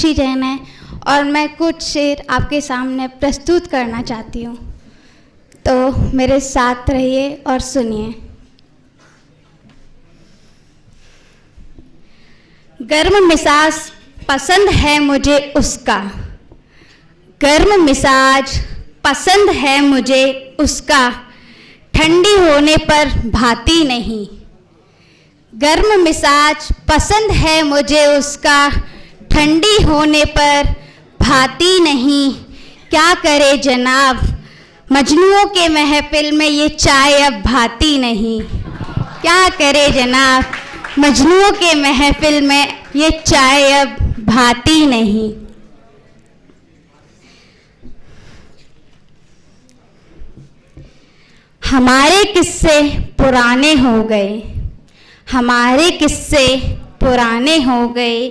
साक्षी जैन है और मैं कुछ शेर आपके सामने प्रस्तुत करना चाहती हूँ, तो मेरे साथ रहिए और सुनिए। गर्म मिजाज पसंद है मुझे उसका, गर्म मिजाज पसंद है मुझे उसका, ठंडी होने पर भाती नहीं। गर्म मिजाज पसंद है मुझे उसका, ठंडी होने पर भाती नहीं। क्या करे जनाब, मजनुओं के महफिल में ये चाय अब भाती नहीं। क्या करे जनाब, मजनुओं के महफिल में ये चाय अब भाती नहीं। हमारे किस्से पुराने हो गए, हमारे किस्से पुराने हो गए,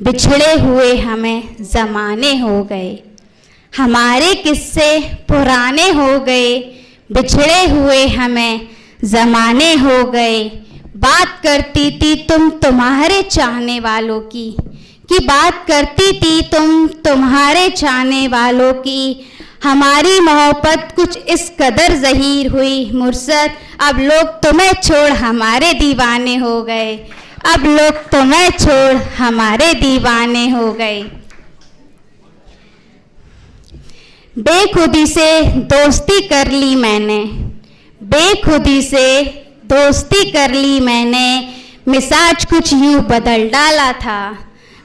बिछड़े हुए हमें ज़माने हो गए। हमारे किस्से पुराने हो गए, बिछड़े हुए हमें ज़माने हो गए। बात करती थी तुम तुम्हारे चाहने वालों की, कि बात करती थी तुम तुम्हारे चाहने वालों की। हमारी मोहब्बत कुछ इस कदर ज़हीर हुई मुर्सद, अब लोग तुम्हें छोड़ हमारे दीवाने हो गए। अब लोग तुम्हें छोड़ हमारे दीवाने हो गए। बेखुदी से दोस्ती कर ली मैंने, बेखुदी से दोस्ती कर ली मैंने, मिजाज कुछ यूँ बदल डाला था।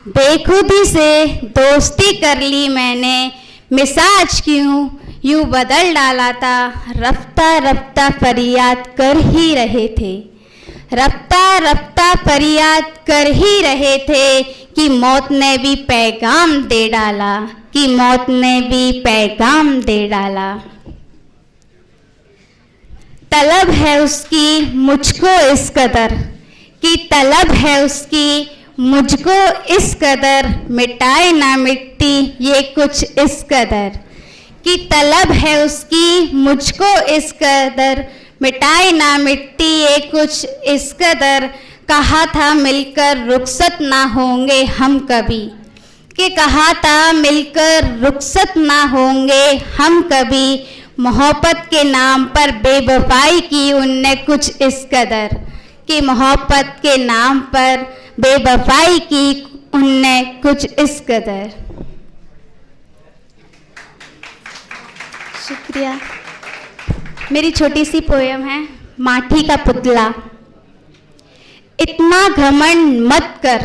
बेखुदी से दोस्ती कर ली मैंने, मिजाज क्यों यूँ बदल डाला था। रफ्ता रफ्ता फरियाद कर ही रहे थे, रफ्ता रफ्ता फरियाद कर ही रहे थे, कि मौत ने भी पैगाम दे डाला, कि मौत ने भी पैगाम दे डाला। तलब है उसकी मुझको इस कदर, कि तलब है उसकी मुझको इस कदर, मिटाए ना मिट्टी ये कुछ इस कदर। कि तलब है उसकी मुझको इस कदर, मिटाए ना मिट्टी ये कुछ इस कदर। कहा था मिलकर रुखसत ना होंगे हम कभी, कि कहा था मिलकर रुखसत ना होंगे हम कभी। मोहब्बत के नाम पर बेवफाई की उनने कुछ इस कदर, कि मोहब्बत के नाम पर बेवफाई की उनने कुछ इस कदर। शुक्रिया। मेरी छोटी सी पोयम है माठी का पुतला। इतना घमंड मत कर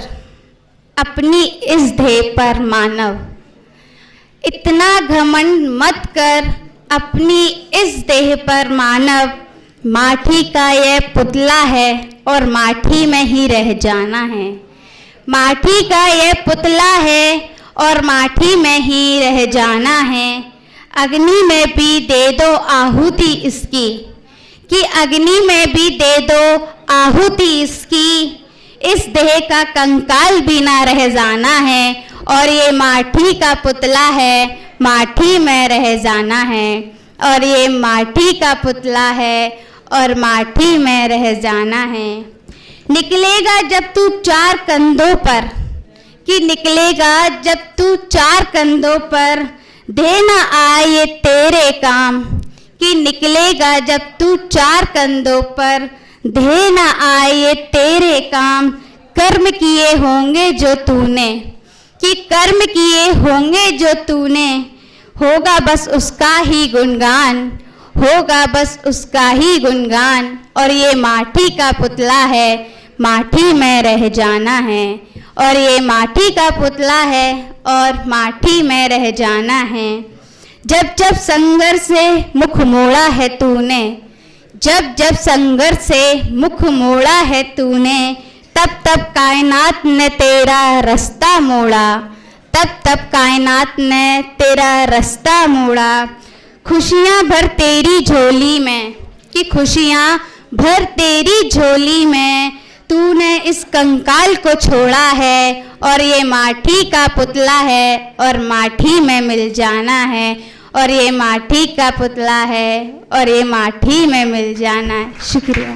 अपनी इस देह पर मानव, इतना घमंड मत कर अपनी इस देह पर मानव। माठी का ये पुतला है और माठी में ही रह जाना है। माठी का ये पुतला है और माठी में ही रह जाना है। अग्नि में भी दे दो आहुति इसकी, कि अग्नि में भी दे दो आहुति इसकी। इस देह का कंकाल भी ना रह जाना है, और ये माठी का पुतला है, माठी में रह जाना है। और ये माठी का पुतला है और माठी में रह जाना है। निकलेगा जब तू चार कंधों पर, कि निकलेगा जब तू चार कंधों पर, देना आए तेरे काम। कि निकलेगा जब तू चार कंधों पर, देना आए तेरे काम। कर्म किए होंगे जो तूने, कि कर्म किए होंगे जो तूने, होगा बस उसका ही गुणगान, होगा बस उसका ही गुणगान। और ये माटी का पुतला है, माटी में रह जाना है। और ये माटी का पुतला है और माटी में रह जाना है। जब जब संघर्ष से मुख मोड़ा है तूने, जब जब संघर्ष से मुख मोड़ा है तूने, तब तब कायनात ने तेरा रास्ता मोड़ा, तब तब कायनात ने तेरा रास्ता मोड़ा। खुशियाँ भर तेरी झोली में, कि खुशियाँ भर तेरी झोली में, तूने इस कंकाल को छोड़ा है। और ये माटी का पुतला है और माटी में मिल जाना है। और ये माटी का पुतला है और ये माटी में मिल जाना है। शुक्रिया।